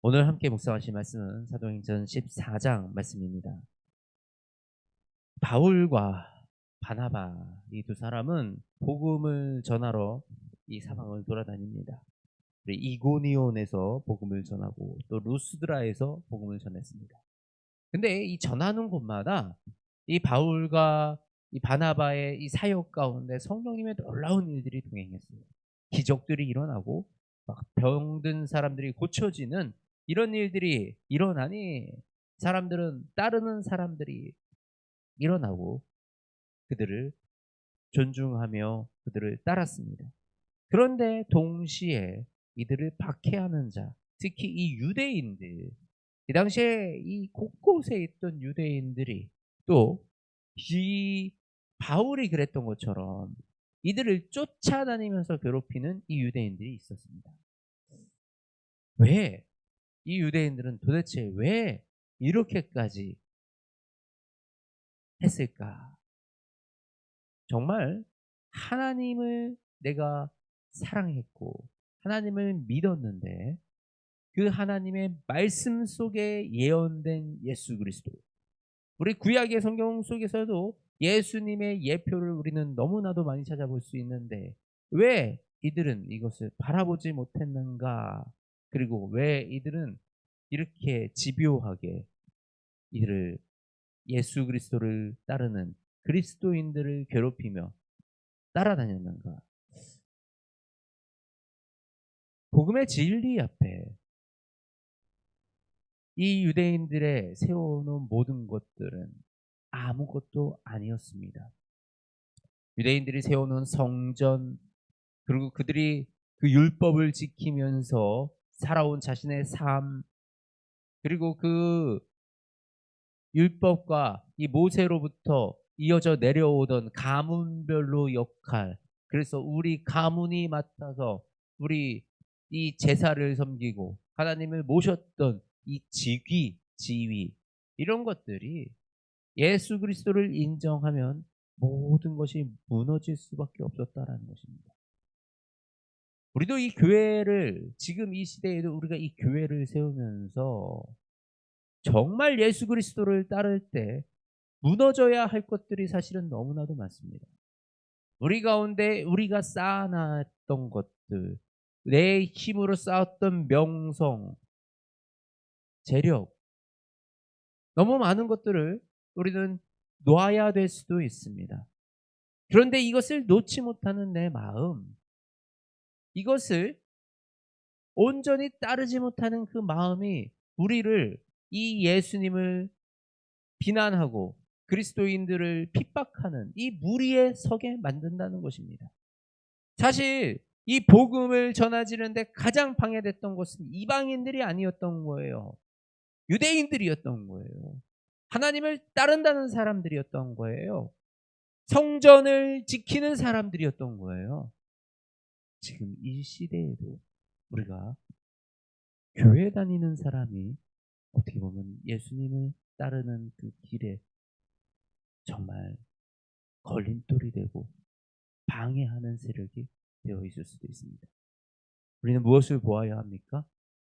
오늘 함께 묵상하실 말씀은 사도행전 14장 말씀입니다. 바울과 바나바 이 두 사람은 복음을 전하러 이 사방을 돌아다닙니다. 이고니온에서 복음을 전하고 또 루스드라에서 복음을 전했습니다. 근데 이 전하는 곳마다 이 바울과 이 바나바의 이 사역 가운데 성령님의 놀라운 일들이 동행했어요. 기적들이 일어나고 막 병든 사람들이 고쳐지는 이런 일들이 일어나니 사람들은 따르는 사람들이 일어나고 그들을 존중하며 그들을 따랐습니다. 그런데 동시에 이들을 박해하는 자, 특히 이 유대인들, 이 당시에 이 곳곳에 있던 유대인들이 또 이 바울이 그랬던 것처럼 이들을 쫓아다니면서 괴롭히는 이 유대인들이 있었습니다. 왜? 이 유대인들은 도대체 왜 이렇게까지 했을까? 정말 하나님을 내가 사랑했고 하나님을 믿었는데 그 하나님의 말씀 속에 예언된 예수 그리스도, 우리 구약의 성경 속에서도 예수님의 예표를 우리는 너무나도 많이 찾아볼 수 있는데 왜 이들은 이것을 바라보지 못했는가? 그리고 왜 이들은 이렇게 집요하게 이들을 예수 그리스도를 따르는 그리스도인들을 괴롭히며 따라다녔는가? 복음의 진리 앞에 이 유대인들의 세워놓은 모든 것들은 아무것도 아니었습니다. 유대인들이 세워놓은 성전, 그리고 그들이 그 율법을 지키면서 살아온 자신의 삶, 그리고 그 율법과 이 모세로부터 이어져 내려오던 가문별로 역할, 그래서 우리 가문이 맡아서 우리 이 제사를 섬기고 하나님을 모셨던 이 직위, 지위, 이런 것들이 예수 그리스도를 인정하면 모든 것이 무너질 수밖에 없었다라는 것입니다. 우리도 이 교회를 지금 이 시대에도 우리가 이 교회를 세우면서 정말 예수 그리스도를 따를 때 무너져야 할 것들이 사실은 너무나도 많습니다. 우리 가운데 우리가 쌓아놨던 것들, 내 힘으로 쌓았던 명성, 재력, 너무 많은 것들을 우리는 놓아야 될 수도 있습니다. 그런데 이것을 놓지 못하는 내 마음, 이것을 온전히 따르지 못하는 그 마음이 우리를 이 예수님을 비난하고 그리스도인들을 핍박하는 이 무리에 서게 만든다는 것입니다. 사실 이 복음을 전하지는데 가장 방해됐던 것은 이방인들이 아니었던 거예요. 유대인들이었던 거예요. 하나님을 따른다는 사람들이었던 거예요. 성전을 지키는 사람들이었던 거예요. 지금 이 시대에도 우리가 교회 다니는 사람이 어떻게 보면 예수님을 따르는 그 길에 정말 걸림돌이 되고 방해하는 세력이 되어 있을 수도 있습니다. 우리는 무엇을 보아야 합니까?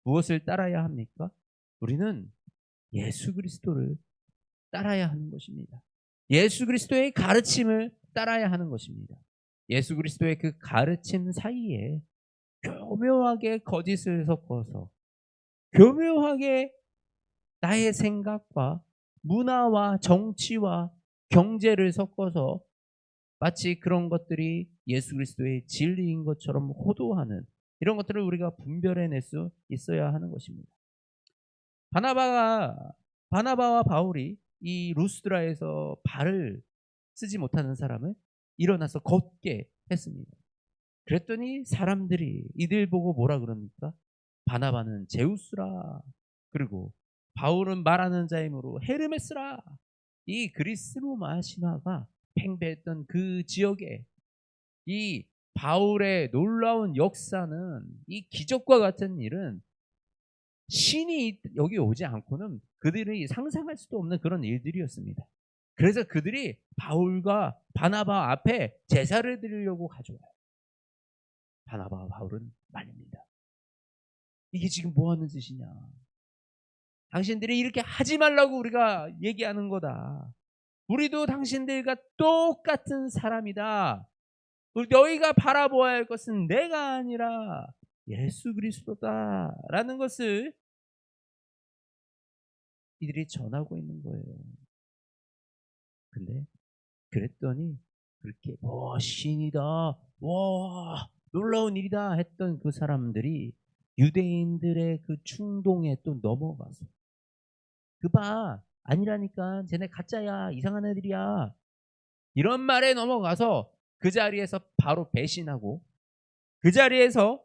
무엇을 따라야 합니까? 우리는 예수 그리스도를 따라야 하는 것입니다. 예수 그리스도의 가르침을 따라야 하는 것입니다. 예수 그리스도의 그 가르침 사이에 교묘하게 거짓을 섞어서 교묘하게 나의 생각과 문화와 정치와 경제를 섞어서 마치 그런 것들이 예수 그리스도의 진리인 것처럼 호도하는 이런 것들을 우리가 분별해낼 수 있어야 하는 것입니다. 바나바가 바나바와 바울이 이 루스드라에서 발을 쓰지 못하는 사람을 일어나서 걷게 했습니다. 그랬더니 사람들이 이들 보고 뭐라 그럽니까? 바나바는 제우스라. 그리고 바울은 말하는 자이므로 헤르메스라. 이 그리스 로마 신화가 팽배했던 그 지역에 이 바울의 놀라운 역사는, 이 기적과 같은 일은 신이 여기 오지 않고는 그들이 상상할 수도 없는 그런 일들이었습니다. 그래서 그들이 바울과 바나바 앞에 제사를 드리려고 가져와요. 바나바와 바울은 말립니다. 이게 지금 뭐 하는 짓이냐. 당신들이 이렇게 하지 말라고 우리가 얘기하는 거다. 우리도 당신들과 똑같은 사람이다. 너희가 바라보아야 할 것은 내가 아니라 예수 그리스도다라는 것을 이들이 전하고 있는 거예요. 근데 그랬더니 그렇게 신이다, 와 놀라운 일이다 했던 그 사람들이 유대인들의 그 충동에 또 넘어가서 그봐 아니라니까 쟤네 가짜야 이상한 애들이야 이런 말에 넘어가서 그 자리에서 바로 배신하고 그 자리에서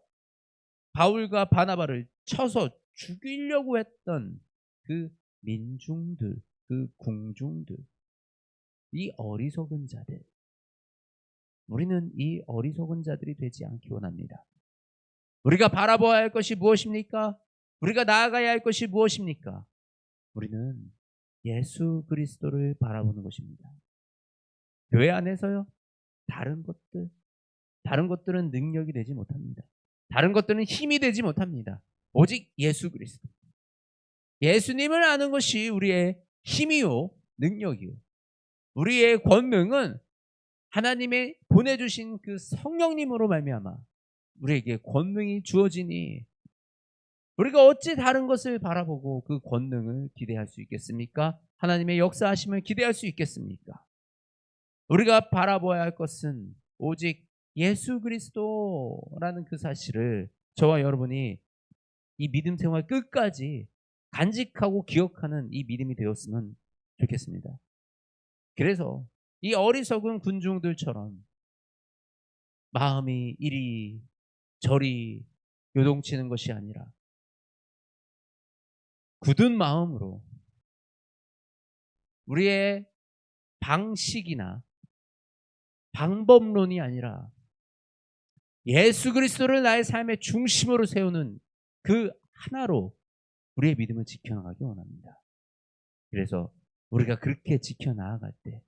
바울과 바나바를 쳐서 죽이려고 했던 그 민중들, 그 궁중들, 이 어리석은 자들, 우리는 이 어리석은 자들이 되지 않기 원합니다. 우리가 바라보아야 할 것이 무엇입니까? 우리가 나아가야 할 것이 무엇입니까? 우리는 예수 그리스도를 바라보는 것입니다. 교회 안에서요, 다른 것들은 능력이 되지 못합니다. 다른 것들은 힘이 되지 못합니다. 오직 예수 그리스도. 예수님을 아는 것이 우리의 힘이요, 능력이요. 우리의 권능은 하나님의 보내주신 그 성령님으로 말미암아 우리에게 권능이 주어지니 우리가 어찌 다른 것을 바라보고 그 권능을 기대할 수 있겠습니까? 하나님의 역사하심을 기대할 수 있겠습니까? 우리가 바라봐야 할 것은 오직 예수 그리스도라는 그 사실을 저와 여러분이 이 믿음 생활 끝까지 간직하고 기억하는 이 믿음이 되었으면 좋겠습니다. 그래서 이 어리석은 군중들처럼 마음이 이리 저리 요동치는 것이 아니라 굳은 마음으로 우리의 방식이나 방법론이 아니라 예수 그리스도를 나의 삶의 중심으로 세우는 그 하나로 우리의 믿음을 지켜나가기 원합니다. 그래서 우리가 그렇게 지켜나아갈 때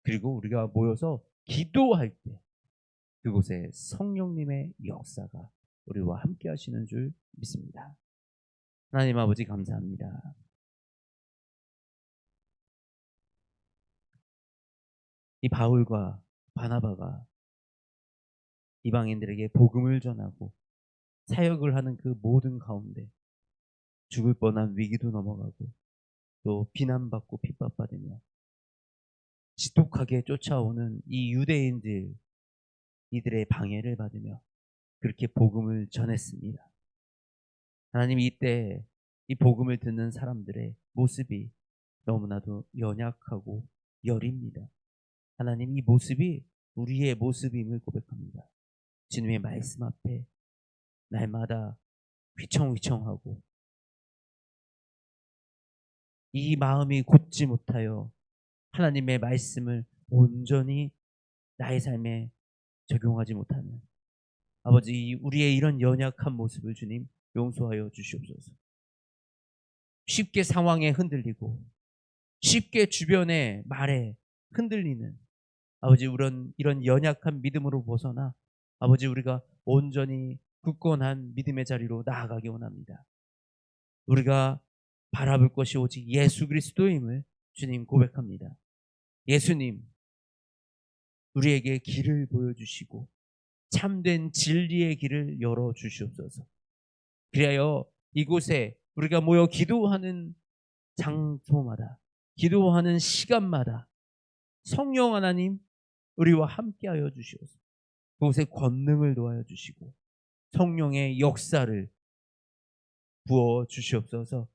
그리고 우리가 모여서 기도할 때 그곳에 성령님의 역사가 우리와 함께 하시는 줄 믿습니다. 하나님 아버지 감사합니다. 이 바울과 바나바가 이방인들에게 복음을 전하고 사역을 하는 그 모든 가운데 죽을 뻔한 위기도 넘어가고 또 비난받고 핍박받으며 지독하게 쫓아오는 이 유대인들 이들의 방해를 받으며 그렇게 복음을 전했습니다. 하나님 이때 이 복음을 듣는 사람들의 모습이 너무나도 연약하고 여립니다. 하나님 이 모습이 우리의 모습임을 고백합니다. 주님의 말씀 앞에 날마다 휘청휘청하고 이 마음이 곧지 못하여 하나님의 말씀을 온전히 나의 삶에 적용하지 못하는 아버지 우리의 이런 연약한 모습을 주님 용서하여 주시옵소서. 쉽게 상황에 흔들리고 쉽게 주변의 말에 흔들리는 아버지 이런 연약한 믿음으로 벗어나 아버지 우리가 온전히 굳건한 믿음의 자리로 나아가기 원합니다. 우리가 바라볼 것이 오직 예수 그리스도임을 주님 고백합니다. 예수님 우리에게 길을 보여주시고 참된 진리의 길을 열어주시옵소서. 그리하여 이곳에 우리가 모여 기도하는 장소마다 기도하는 시간마다 성령 하나님 우리와 함께하여 주시옵소서. 그곳에 권능을 도하여 주시고 성령의 역사를 부어 주시옵소서.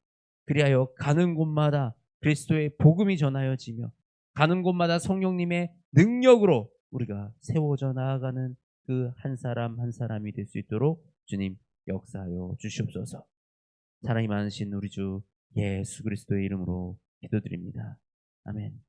그리하여 가는 곳마다 그리스도의 복음이 전하여지며 가는 곳마다 성령님의 능력으로 우리가 세워져 나아가는 그 한 사람 한 사람이 될 수 있도록 주님 역사하여 주시옵소서. 사랑이 많으신 우리 주 예수 그리스도의 이름으로 기도드립니다. 아멘.